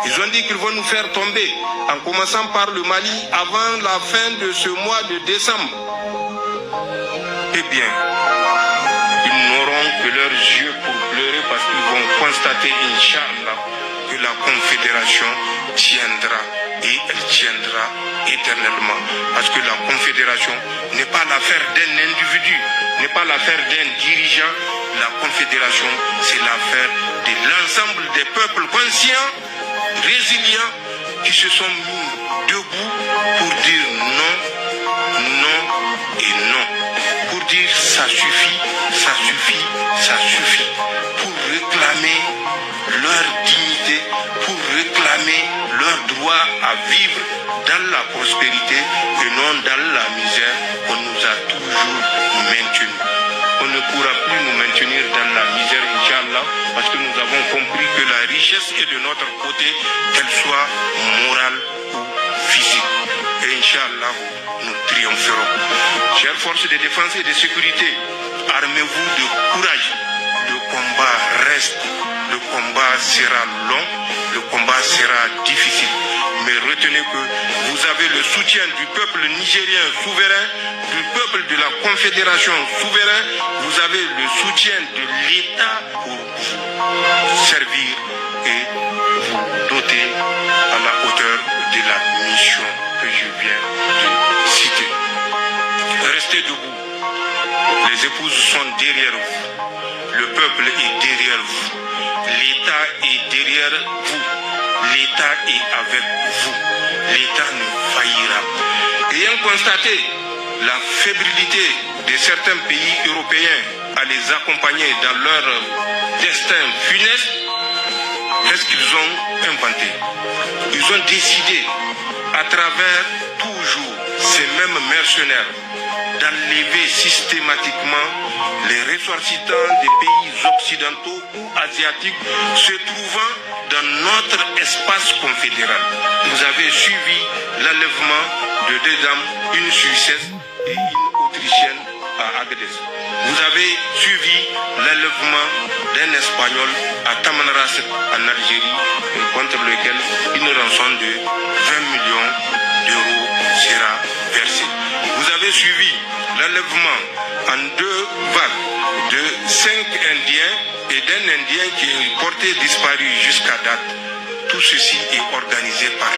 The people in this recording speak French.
Ils ont dit qu'ils vont nous faire tomber, en commençant par le Mali, avant la fin de ce mois de décembre. Eh bien, ils n'auront que leurs yeux pour pleurer parce qu'ils vont constater, Inch'Allah, que la Confédération tiendra et elle tiendra éternellement. Parce que la Confédération n'est pas l'affaire d'un individu, n'est pas l'affaire d'un dirigeant. La Confédération, c'est l'affaire de l'ensemble des peuples conscients, résilients, qui se sont mis debout pour dire non, non et non. Pour dire ça suffit, ça suffit, ça suffit. Pour réclamer leur dignité, pour réclamer leur droit à vivre dans la prospérité et non dans la misère qu'on nous a toujours maintenus. On ne pourra plus nous maintenir dans la misère, Inch'Allah, parce que nous avons compris que la richesse est de notre côté, qu'elle soit morale ou physique. Et Inch'Allah, nous triompherons. Chères forces de défense et de sécurité, armez-vous de courage. Le combat reste, le combat sera long, le combat sera difficile. Mais retenez que vous avez le soutien du peuple nigérien souverain, du peuple de la Confédération souverain, vous avez le soutien de l'État pour vous servir et vous doter à la hauteur de la mission que je viens de citer. Restez debout. Les épouses sont derrière vous. Le peuple est derrière vous. L'État est derrière vous. L'État est avec vous. L'État ne faillira. Ayant constaté la fébrilité de certains pays européens à les accompagner dans leur destin funeste, qu'est-ce qu'ils ont inventé? Ils ont décidé, à travers toujours ces mêmes mercenaires, d'enlever systématiquement les ressortissants des pays occidentaux ou asiatiques se trouvant dans notre espace confédéral. Vous avez suivi l'enlèvement de deux dames, une Suissesse et une Autrichienne à Agadez. Vous avez suivi l'enlèvement d'un Espagnol à Tamanrasset en Algérie, contre lequel une rançon de 20 millions d'euros sera versée. Vous avez suivi l'enlèvement en 2 vagues de 5 Indiens et d'un Indien qui est porté disparu jusqu'à date. Tout ceci est organisé par